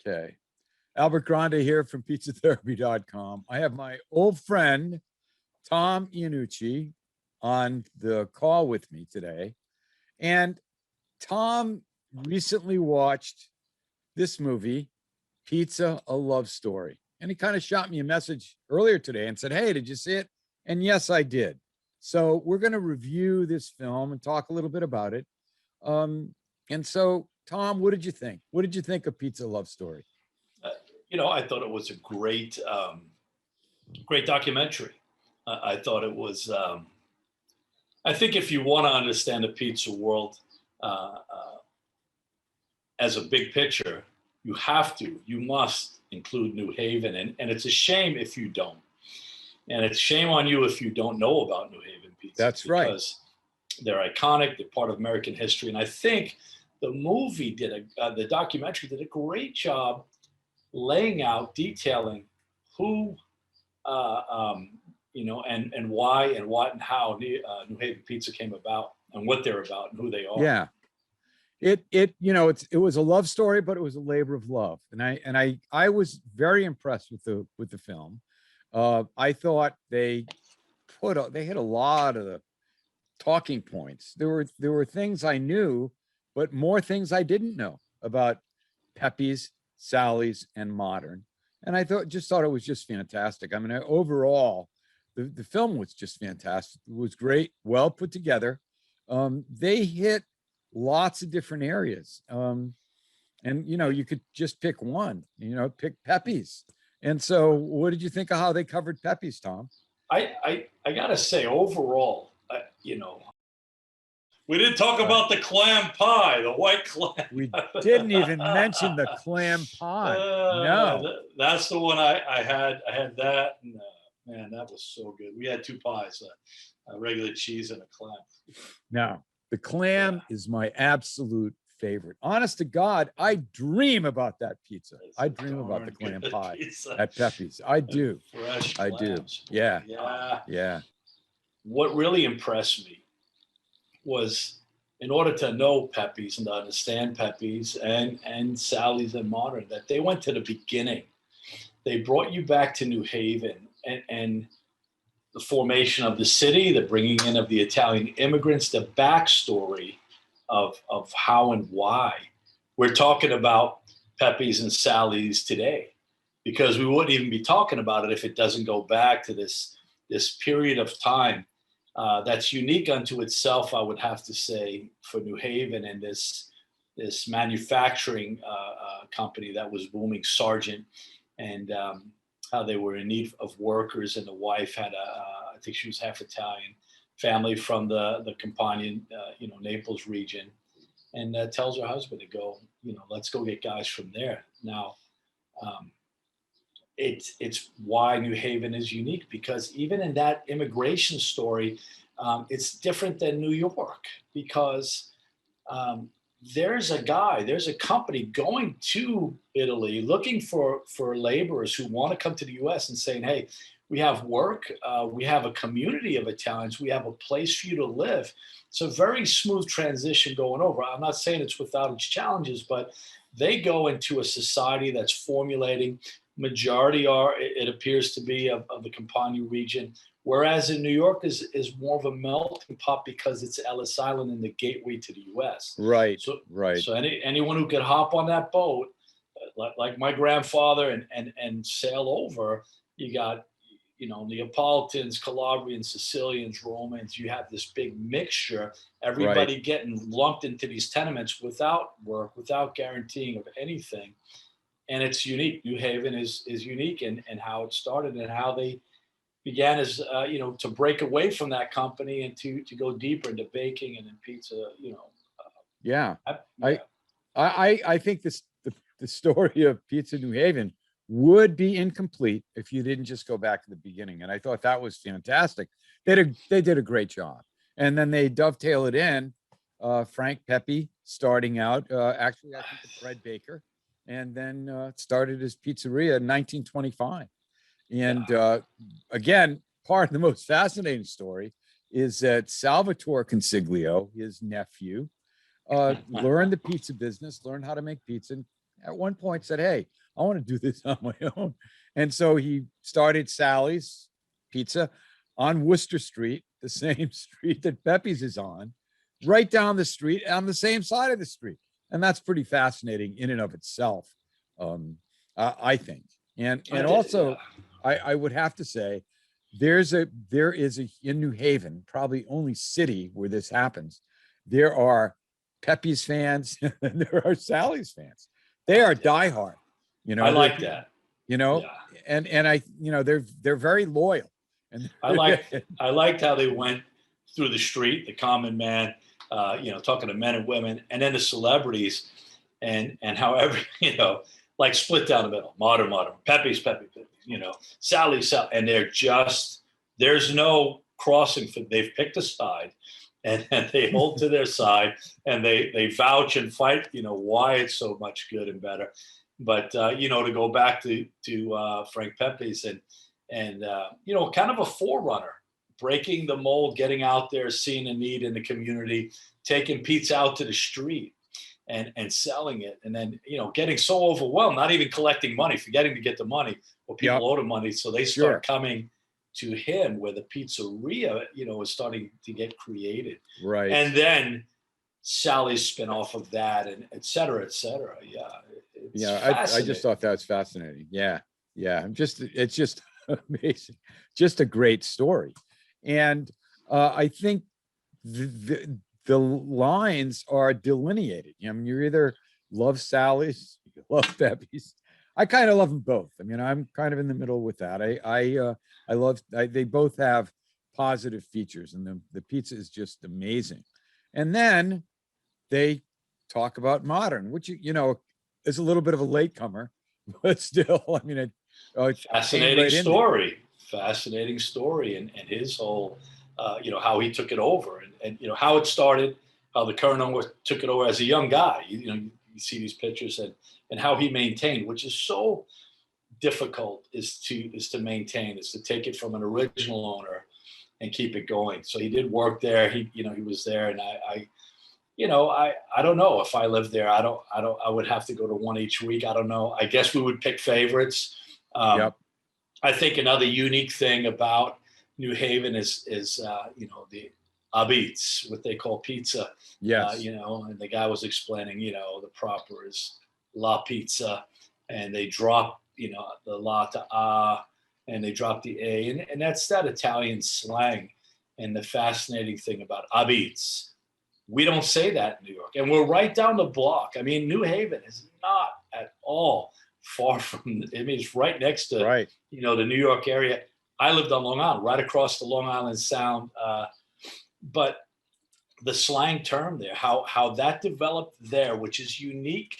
Okay. Albert Grande here from pizzatherapy.com. I have my old friend, Tom Iannucci, on the call with me today. And Tom recently watched this movie, Pizza, a Love Story. And he kind of shot me a message earlier today and said, "Hey, did you see it?" And yes, I did. So we're going to review this film and talk a little bit about it. And so, Tom, what did you think? What did you think of Pizza, a Love Story? I thought it was a great documentary. I thought it was. I think if you want to understand the pizza world as a big picture, you must include New Haven, and it's a shame if you don't. And it's shame on you if you don't know about New Haven pizza. That's right. Because they're iconic. They're part of American history, and I think the movie the documentary did a great job laying out, detailing who, and why and what and how New Haven Pizza came about and what they're about and who they are. Yeah, it was a love story, but it was a labor of love, and I was very impressed with the film. I thought they hit a lot of the talking points. There were things I knew, but more things I didn't know about Pepe's, Sally's, and Modern. And I thought it was just fantastic. I mean, overall, the film was just fantastic. It was great, well put together. They hit lots of different areas. And you could just pick one, pick Pepe's. And so what did you think of how they covered Pepe's, Tom? I gotta say, overall, we didn't talk about the clam pie, the white clam. We didn't even mention the clam pie. No, that's the one I had. I had that, and man, that was so good. We had two pies, a regular cheese and a clam. No, the clam is my absolute favorite. Honest to God, I dream about that pizza. I dream about the clam pie at Pepe's. I do. Fresh I clams. do. Yeah. Yeah. What really impressed me was, in order to know Pepe's and to understand Pepe's and Sally's and Modern, that they went to the beginning. They brought you back to New Haven and the formation of the city, the bringing in of the Italian immigrants, the backstory of how and why we're talking about Pepe's and Sally's today, because we wouldn't even be talking about it if it doesn't go back to this period of time that's unique unto itself, I would have to say, for New Haven and this manufacturing company that was booming, Sargent, and how they were in need of workers, and the wife had I think she was half Italian, family from the Campanian, Naples region, and tells her husband to go, let's go get guys from there. Now, it's why New Haven is unique, because even in that immigration story, it's different than New York, because there's a company going to Italy looking for laborers who want to come to the US and saying, hey, we have work, we have a community of Italians, we have a place for you to live. It's a very smooth transition going over. I'm not saying it's without its challenges, but they go into a society that's formulating. Majority it appears to be of the Campania region, whereas in New York is more of a melting pot because it's Ellis Island and the gateway to the U.S. Right. So anyone who could hop on that boat, like my grandfather, and sail over, you got Neapolitans, Calabrians, Sicilians, Romans. You have this big mixture. Everybody getting lumped into these tenements without work, without guaranteeing of anything. And it's unique. New Haven is unique in how it started and how they began as, to break away from that company and to go deeper into baking and in pizza, I think the story of Pizza New Haven would be incomplete if you didn't just go back to the beginning. And I thought that was fantastic. They did a great job. And then they dovetail it in, Frank Pepe starting out, actually, I think a bread baker, and then started his pizzeria in 1925. And again, part of the most fascinating story is that Salvatore Consiglio, his nephew, learned the pizza business, learned how to make pizza, at one point said, "Hey, I want to do this on my own." And so he started Sally's Pizza on Worcester Street, the same street that Pepe's is on, right down the street on the same side of the street. And that's pretty fascinating in and of itself, I think. And also, I would have to say, there is a in New Haven, probably only city where this happens. There are Pepe's fans and there are Sally's fans. They are diehard. I like that. And I, they're very loyal. And I liked how they went through the street, the common man, talking to men and women, and then the celebrities, and however, like split down the middle, modern, Pepe's, Sally, and there's no crossing. They've picked a side, and they hold to their side, and they vouch and fight, why it's so much good and better. But, to go back to Frank Pepe's and kind of a forerunner, breaking the mold, getting out there, seeing a need in the community, taking pizza out to the street and selling it. And then, getting so overwhelmed, not even collecting money, forgetting to get the money, or people owe the money. So they start coming to him, where the pizzeria, is starting to get created. Right. And then Sally's spin off of that, and et cetera, et cetera. Yeah. I just thought that was fascinating. Yeah. It's just amazing. Just a great story. And I think the lines are delineated. I mean, you either love Sally's, you love Pepe's. I kind of love them both. I mean, I'm kind of in the middle with that. They both have positive features, and the pizza is just amazing. And then they talk about modern, which, is a little bit of a latecomer, but still, I mean, fascinating story, and his whole, how he took it over, and how it started, how the current owner took it over as a young guy. You see these pictures, and how he maintained, which is so difficult, is to maintain, is to take it from an original owner and keep it going. So he did work there. He was there, and I don't know if I lived there. I would have to go to one each week. I don't know. I guess we would pick favorites. I think another unique thing about New Haven is the Apizza, what they call pizza. Yes. And the guy was explaining, the proper is La Pizza, and they drop, the La to A, and they drop the A, and that's that Italian slang. And the fascinating thing about Apizza, we don't say that in New York, and we're right down the block. I mean, New Haven is not at all far from, it's right next to, the New York area. I lived on Long Island, right across the Long Island Sound. But the slang term there, how that developed there, which is unique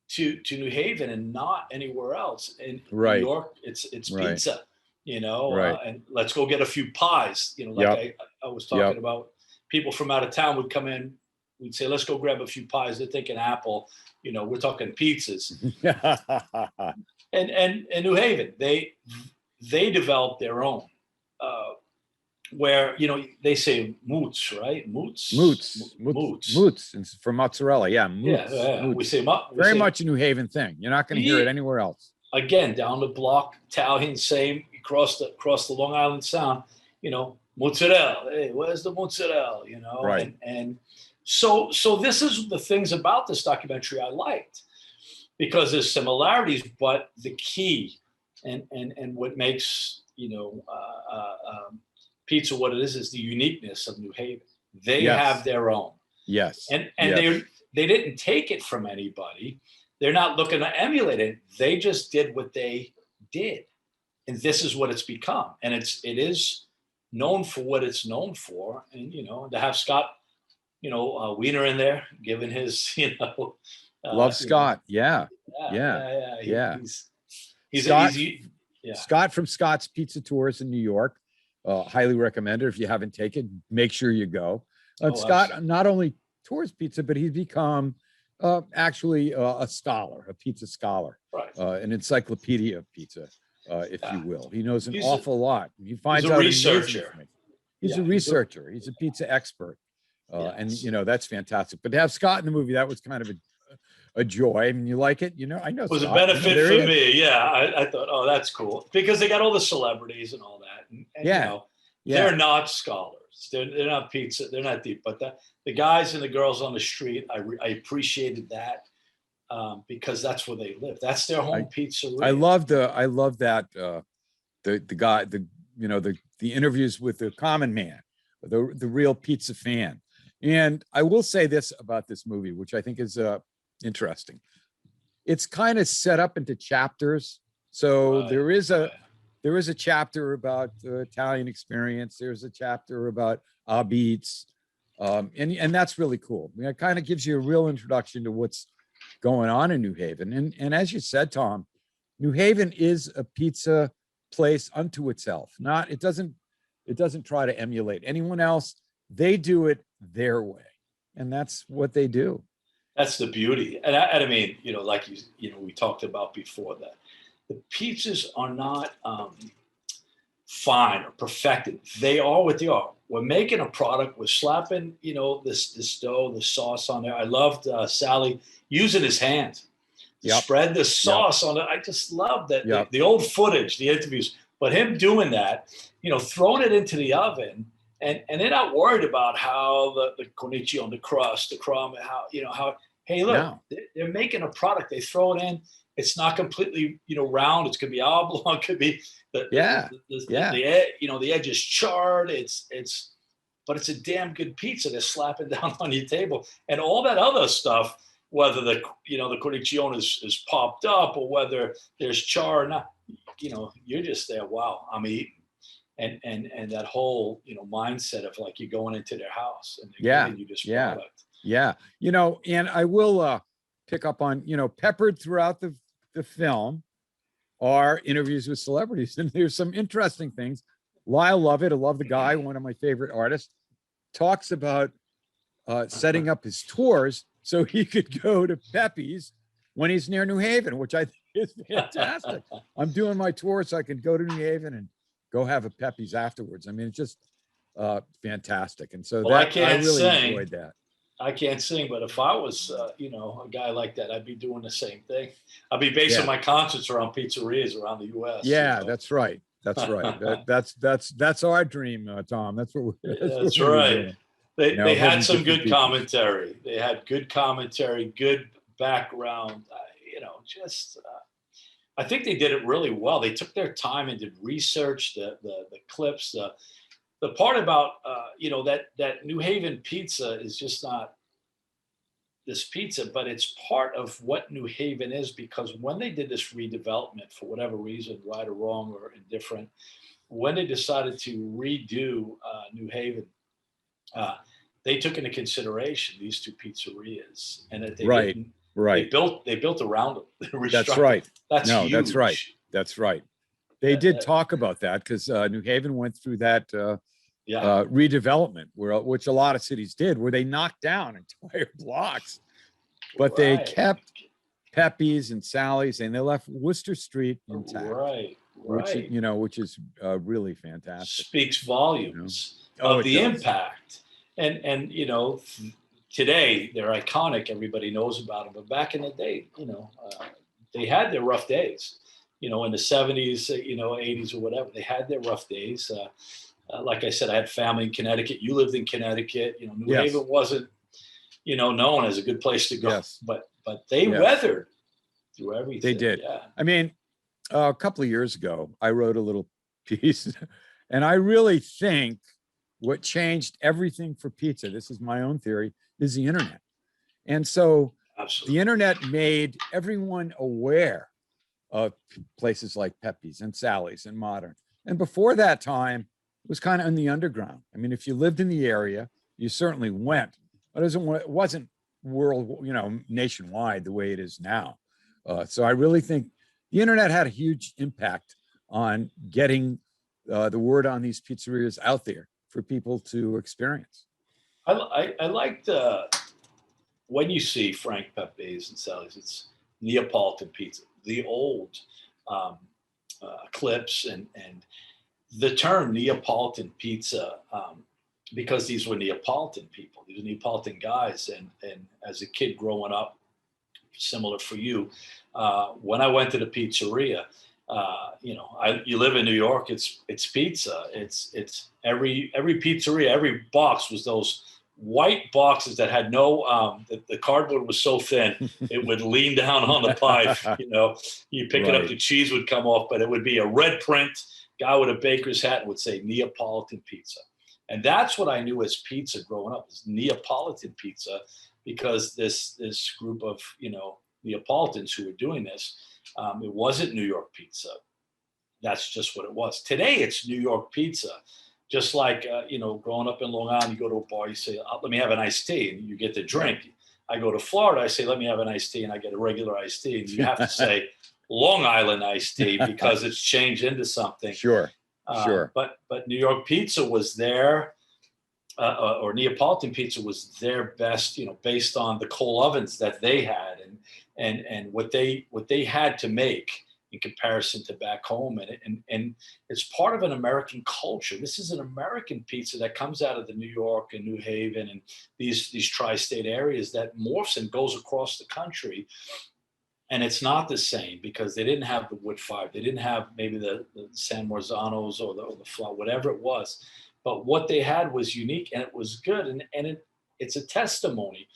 to New Haven and not anywhere else. In New York, it's pizza, and let's go get a few pies. I was talking about, people from out of town would come in, we'd say, let's go grab a few pies. They're thinking apple, we're talking pizzas. and New Haven, they developed their own, where, they say moots, right? Moots. It's for mozzarella. Yeah. Moots. Yeah. Moots. We say very much a New Haven thing. You're not going to hear it anywhere else. Again, down the block, Italian, same, across the Long Island Sound, mozzarella. Hey, where's the mozzarella? Right. And so this is the things about this documentary I liked, because there's similarities, but the key and what makes pizza what it is the uniqueness of New Haven. They have their own. Yes. And they didn't take it from anybody. They're not looking to emulate it. They just did what they did, and this is what it's become. And it is known for what it's known for. And to have Scott, Wiener in there, given his, love Scott. Yeah. He's Scott from Scott's Pizza Tours in New York. Highly recommended. If you haven't taken, make sure you go. Scott absolutely. Not only tours pizza, but he's become actually a scholar, a pizza scholar, an encyclopedia of pizza, if you will. He knows an awful lot. He finds out researcher. He's a researcher. He's a pizza expert. And that's fantastic. But to have Scott in the movie, that was kind of a joy. I mean, you like it, I know Was a Scott. benefit There for he is. me. Yeah, I thought, oh, that's cool because they got all the celebrities and all that, and Yeah, they're yeah. not scholars. They're not pizza. They're not deep. But the guys and the girls on the street, I appreciated that because that's where they live. That's their home I pizzeria. love that the guy the interviews with the common man, the real pizza fan. And I will say this about this movie, which I think is interesting. It's kind of set up into chapters. So Right, there is a chapter about the Italian experience. There's a chapter about Abitz. And that's really cool. I mean, it kind of gives you a real introduction to what's going on in New Haven. And as you said, Tom, New Haven is a pizza place unto itself. It doesn't try to emulate anyone else. They do it their way. And that's what they do. that's the beauty. And I mean, like we talked about before that the pizzas are not fine or perfected. They are what they are. We're making a product. We're slapping, this dough, the sauce on there. I loved Sally using his hands to spread the sauce on it. I just love that the old footage, the interviews, but him doing that, throwing it into the oven, and they're not worried about how the cornici on the crust, the crumb, how hey, look, they're making a product. They throw it in. It's not completely, round. It's gonna be oblong. It could be the edge is charred. But it's a damn good pizza. They're slapping down on your table, and all that other stuff, whether the cornicione is popped up or whether there's char or not, you're just there. Wow, I'm eating, and that whole mindset of like you're going into their house and they're giving you this product. Yeah, and I will pick up on peppered throughout the film are interviews with celebrities, and there's some interesting things. Lyle Lovett, I love the guy, one of my favorite artists, talks about setting up his tours so he could go to Pepe's when he's near New Haven, which I think is fantastic. I'm doing my tour so I can go to New Haven and go have a Pepe's afterwards. I mean, it's just fantastic. And so I really enjoyed that. I can't sing, but if I was, a guy like that, I'd be doing the same thing. I'd be basing my concerts around pizzerias around the U.S. Yeah, that's right. That's right. That's our dream, Tom. That's what. That's right. They had some good commentary. They had good commentary, good background. I think they did it really well. They took their time and did research, the clips, the part about that New Haven pizza is just not this pizza, but it's part of what New Haven is, because when they did this redevelopment, for whatever reason, right or wrong or indifferent, when they decided to redo New Haven, they took into consideration these two pizzerias, and that they built around them. That's right. That's huge. That's right. That's right. They did talk about that because New Haven went through that redevelopment, which a lot of cities did, where they knocked down entire blocks, but they kept Pepe's and Sally's, and they left Worcester Street intact. Right. Which is really fantastic. Speaks volumes of the impact. And today they're iconic. Everybody knows about them. But back in the day, they had their rough days. In the 70s, 80s or whatever, they had their rough days. Like I said, I had family in Connecticut. You lived in Connecticut. New Haven wasn't, known as a good place to go. Yes. But they weathered through everything. They did. Yeah. I mean, a couple of years ago, I wrote a little piece, and I really think what changed everything for pizza, this is my own theory, is the internet. And so the internet made everyone aware of places like Pepe's and Sally's and Modern. And before that time, it was kind of in the underground. I mean, if you lived in the area, you certainly went, but it wasn't nationwide the way it is now. So I really think the internet had a huge impact on getting the word on these pizzerias out there for people to experience. I liked when you see Frank Pepe's and Sally's, it's Neapolitan pizza, the old clips and the term Neapolitan pizza, because these were Neapolitan people, these were Neapolitan guys, and as a kid growing up, similar for you. When I went to the pizzeria, you live in New York. It's pizza. It's every pizzeria, every box was those white boxes that had no. The cardboard was so thin it would lean down on the pie. You pick it up, the cheese would come off, but it would be a red print. Guy with a baker's hat would say Neapolitan pizza, and that's what I knew as pizza growing up, is Neapolitan pizza, because this group of Neapolitans who were doing this. It wasn't New York pizza. That's just what it was. Today, it's New York pizza. Just like, growing up in Long Island, you go to a bar, you say, let me have an iced tea, and you get the drink. I go to Florida, I say, let me have an iced tea, and I get a regular iced tea. And you have to say Long Island iced tea because it's changed into something. Sure. But New York pizza was there, or Neapolitan pizza was their best, based on the coal ovens that they had and what they had to make in comparison to back home. And it's part of an American culture. This is an American pizza that comes out of the New York and New Haven and these tri-state areas that morphs and goes across the country. And it's not the same because they didn't have the wood fire. They didn't have maybe the San Marzanos or the flour, whatever it was. But what they had was unique and it was good. And it's a testimony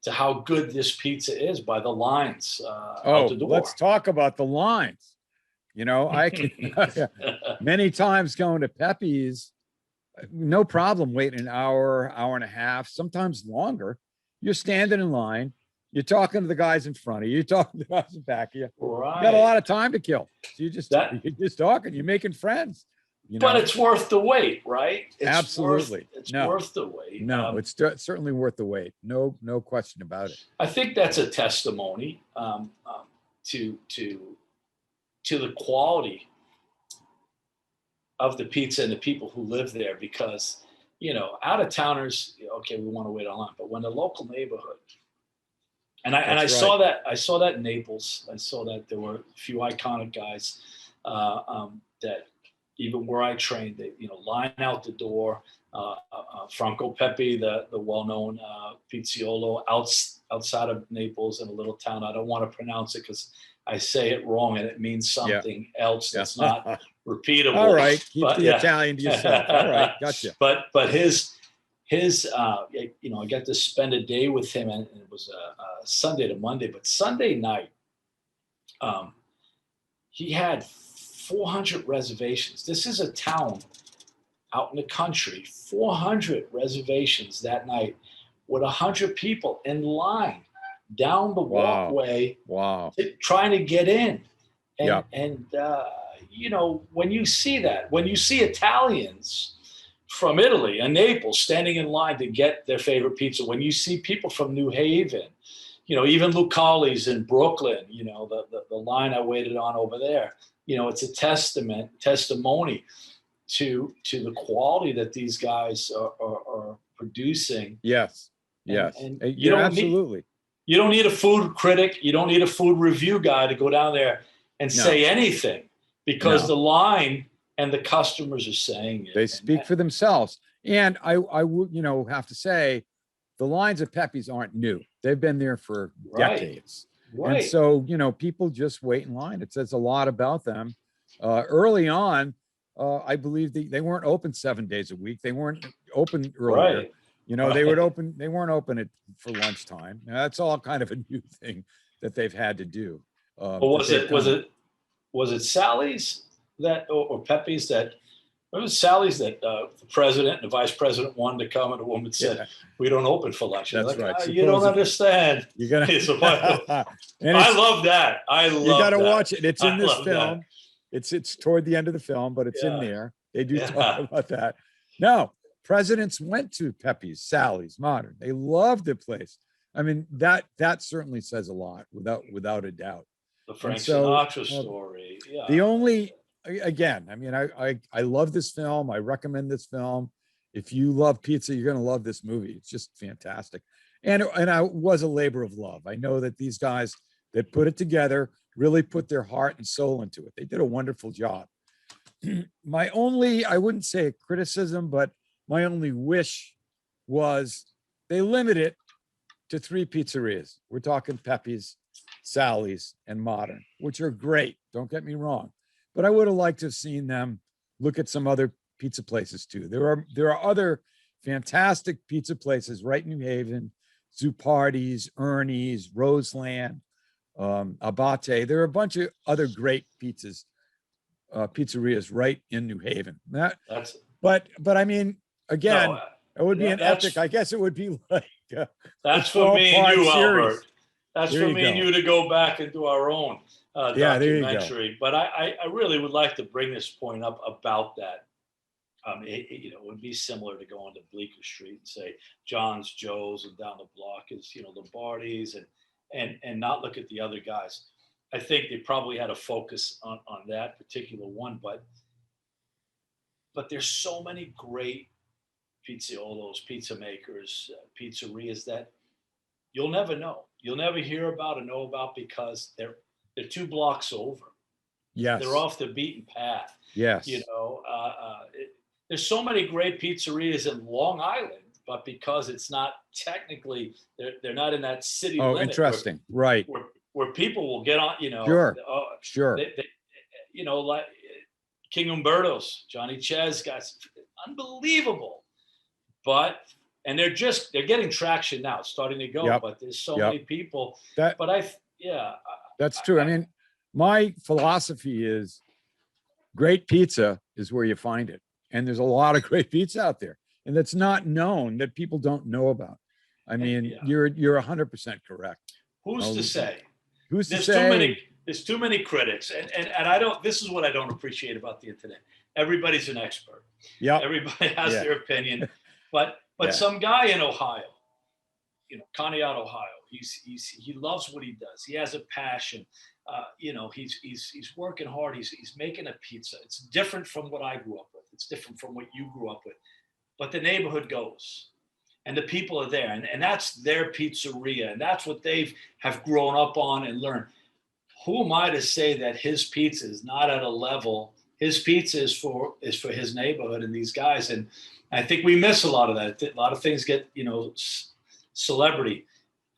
to how good this pizza is by the lines out the door. Let's talk about the lines. I can many times going to Pepe's, no problem waiting an hour and a half, sometimes longer. You're standing in line. You're talking to the guys in front of you. You're talking to the guys in back of you. Right. You got a lot of time to kill. So you're just talking. You're making friends. But it's worth the wait, right? Absolutely. It's worth the wait. No, it's certainly worth the wait. No question about it. I think that's a testimony to the quality of the pizza and the people who live there, because out of towners, okay, we want to wait online, but when the local neighborhood, I saw that in Naples. I saw that there were a few iconic guys that. Even where I trained, they line out the door. Franco Pepe, the well-known pizziolo outside of Naples in a little town. I don't want to pronounce it because I say it wrong and it means something else that's not repeatable. All right, keep the Italian to yourself. All right, gotcha. But his I got to spend a day with him, and it was a Sunday to Monday. But Sunday night, he had 400 reservations. This is a town out in the country, 400 reservations that night with 100 people in line down the walkway. Wow. Trying to get in. And when you see that, when you see Italians from Italy and Naples standing in line to get their favorite pizza, when you see people from New Haven, even Lucali's in Brooklyn, the line I waited on over there, it's a testimony to the quality that these guys are producing. Yes. And absolutely. You don't need a food critic. You don't need a food review guy to go down there and say anything, because the line and the customers are saying it. They speak for themselves. And I would, have to say, the lines at Pepe's aren't new. They've been there for decades. Right. And so, people just wait in line. It says a lot about them. Early on, I believe they weren't open 7 days a week. They weren't open earlier. Right. They weren't open for lunchtime. Now, that's all kind of a new thing that they've had to do. But was it Sally's or Pepe's that? It was Sally's that the president and the vice president wanted to come, and the woman said, "We don't open for lunch." That's right. You don't understand. You're gonna. I love that. You got to watch it. It's in this film. It's toward the end of the film, but it's in there. They do talk about that. No, presidents went to Pepe's, Sally's, Modern. They loved the place. I mean, that certainly says a lot, without a doubt. The Frank Sinatra story. Yeah. The only. Again, I mean, I love this film. I recommend this film. If you love pizza, you're going to love this movie. It's just fantastic. And I was a labor of love. I know that these guys that put it together really put their heart and soul into it. They did a wonderful job. My only, I wouldn't say a criticism, but my only wish was they limit it to 3 pizzerias. We're talking Pepe's, Sally's, and Modern, which are great. Don't get me wrong, but I would have liked to have seen them look at some other pizza places too. There are other fantastic pizza places right in New Haven: Zupardi's, Ernie's, Roseland, Abate. There are a bunch of other great pizzerias right in New Haven. That's But I mean, again, no, it would be an that's epic. I guess it would be like a that's for me and 12-part you, series. Albert. That's There for you me and go. you to go back and do our own Yeah, there you go. documentary. But I really would like to bring this point up about that. It would be similar to going to Bleecker Street and say John's, Joe's, and down the block is Lombardi's, and not look at the other guys. I think they probably had a focus on that particular one, but there's so many great pizziolos, pizza makers, pizzerias that you'll never know. You'll never hear about or know about because they're 2 blocks over. Yes. They're off the beaten path. Yes. There's so many great pizzerias in Long Island, but because it's not technically, they're not in that city Oh, limit. interesting. Right. Where people will get on, Sure. Sure. Like King Umberto's, Johnny Ches guys, unbelievable. But and they're getting traction now, it's starting to go. Yep. But there's so many people. That's true. I mean, my philosophy is great pizza is where you find it. And there's a lot of great pizza out there, and that's not known, that people don't know about. I mean, you're 100% correct. Who's to say? Who's to say? There's too many critics, and I don't. This is what I don't appreciate about the internet. Everybody's an expert. Yeah. Everybody has their opinion, but some guy in Ohio, Conneaut, Ohio, he loves what he does. He has a passion. He's working hard. He's making a pizza. It's different from what I grew up with. It's different from what you grew up with. But the neighborhood goes, and the people are there, and that's their pizzeria, and that's what they have grown up on and learned. Who am I to say that his pizza is not at a level? His pizza is for his neighborhood and these guys, and I think we miss a lot of that. A lot of things get celebrity.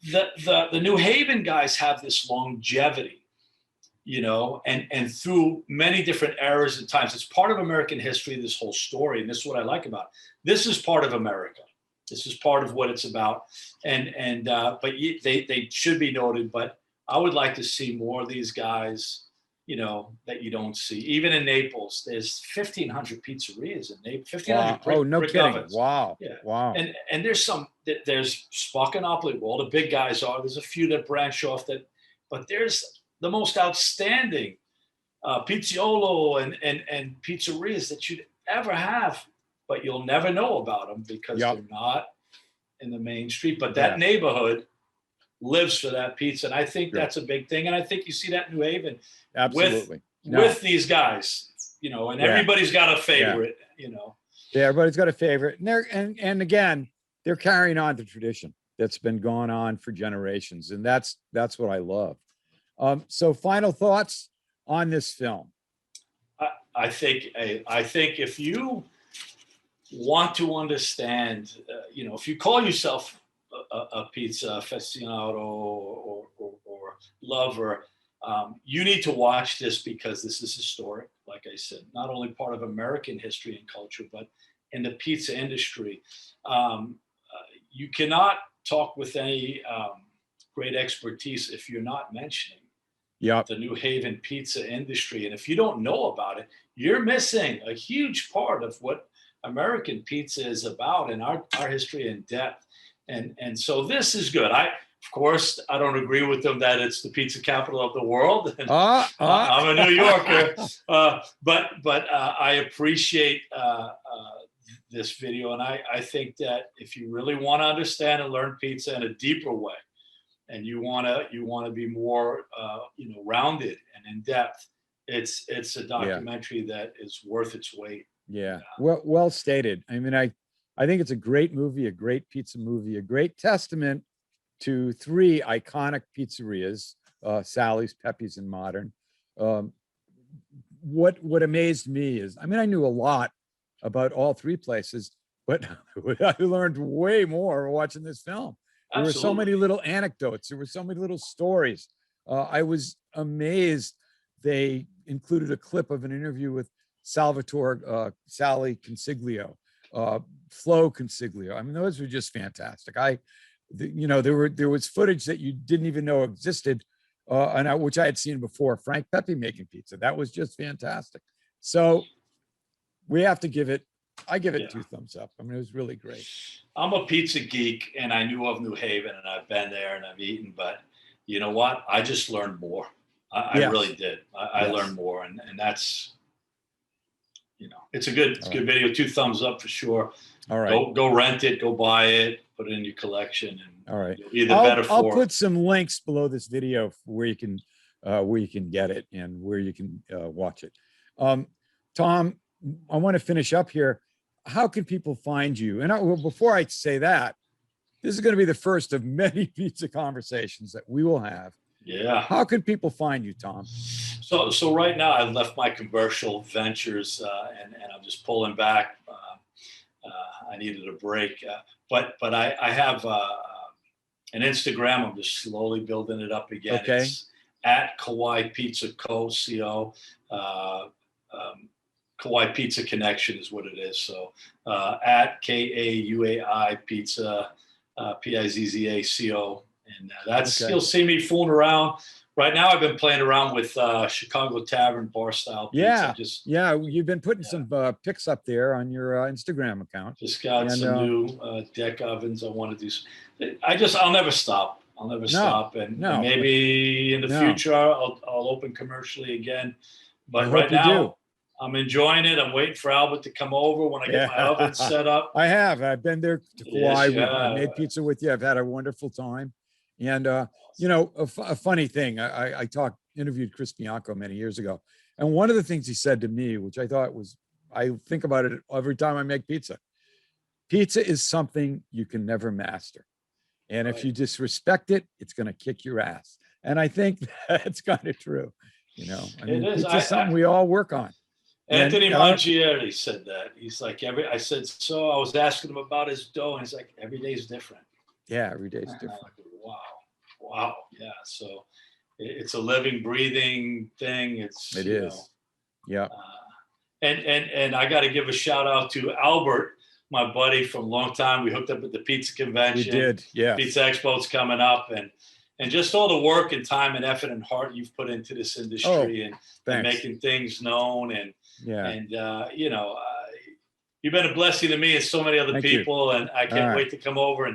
The New Haven guys have this longevity, and through many different eras and times. It's part of American history, this whole story, and this is what I like about it. This is part of America. This is part of what it's about, but they should be noted. But I would like to see more of these guys, that you don't see. Even in Naples, there's 1,500 pizzerias in Naples. 1,500 Wow. No brick kidding. ovens. Wow. Yeah. Wow. And there's Spaccanopoli, where all the big guys are. There's a few that branch off but there's the most outstanding pizziolo and pizzerias that you'd ever have, but you'll never know about them because they're not in the main street. But that neighborhood lives for that pizza, and I think that's a big thing. And I think you see that in New Haven. Absolutely. With these guys, and everybody's got a favorite, Yeah, everybody's got a favorite. And again, they're carrying on the tradition that's been going on for generations. And that's what I love. So final thoughts on this film. I think if you want to understand, if you call yourself a pizza aficionado or lover, you need to watch this because this is historic. Like I said, not only part of American history and culture, but in the pizza industry. You cannot talk with any great expertise if you're not mentioning the New Haven pizza industry. And if you don't know about it, you're missing a huge part of what American pizza is about and our history in depth. And so this is good. Of course, I don't agree with them that it's the pizza capital of the world. I'm a New Yorker, but I appreciate this video, and I think that if you really want to understand and learn pizza in a deeper way, and you want to be more rounded and in depth, it's a documentary that is worth its weight. Yeah, well stated. I mean, I think it's a great movie, a great pizza movie, a great testament to 3 iconic pizzerias, Sally's, Pepe's, and Modern. What amazed me is, I mean, I knew a lot about all 3 places, but I learned way more watching this film. There were so many little anecdotes. There were so many little stories I was amazed they included a clip of an interview with Sally Consiglio, Flo Consiglio. I mean, those were just fantastic. There was footage that you didn't even know existed, which I had seen before. Frank Pepe making pizza. That was just fantastic. So we have to give it. I give it 2 thumbs up. I mean, it was really great. I'm a pizza geek, and I knew of New Haven, and I've been there and I've eaten, but you know what? I just learned more. I really did. I learned more, and that's, it's a good video. 2 thumbs up for sure. All right. Go rent it, go buy it, put it in your collection, and all right. You'll be the better for it. I'll put some links below this video where you can get it and where you can watch it. Tom, I want to finish up here. How can people find you? And before I say that, this is going to be the first of many pizza conversations that we will have. Yeah. How can people find you, Tom? So right now I left my commercial ventures and I'm just pulling back. I needed a break, but I have an Instagram. I'm just slowly building it up again. Okay. It's at Kauai Pizza Co. Kauai Pizza Connection is what it is. So at KAUAI Pizza PIZZACO, and that's You'll see me fooling around. Right now, I've been playing around with Chicago Tavern bar style pizza. You've been putting some pics up there on your Instagram account. Just got some new deck ovens. I want to do. I'll never stop. I'll never stop, and maybe in the future I'll open commercially again. But right now, I'm enjoying it. I'm waiting for Albert to come over when I get my oven set up. I've been there to Kauai. I made pizza with you. I've had a wonderful time. And, a funny thing, I interviewed Chris Bianco many years ago. And one of the things he said to me, which I thought I think about it every time I make pizza. Pizza is something you can never master. And if you disrespect it, it's going to kick your ass. And I think that's kind of true. It's something we all work on. Anthony Mangieri said that. He's like, I said, so I was asking him about his dough, and he's like, every day is different. Yeah, every day is different. Like, wow. Yeah. So it's a living, breathing thing. It is. Yeah. And I got to give a shout out to Albert, my buddy from a long time. We hooked up at the pizza convention. We did. Yeah. Pizza Expo's coming up, and just all the work and time and effort and heart you've put into this industry and making things known you've been a blessing to me and so many other people, and I can't wait to come over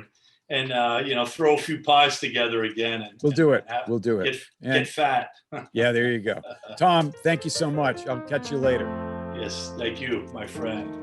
and throw a few pies together again. We'll do it. We'll do it. Get fat. Yeah, there you go. Tom, thank you so much. I'll catch you later. Yes, thank you, my friend.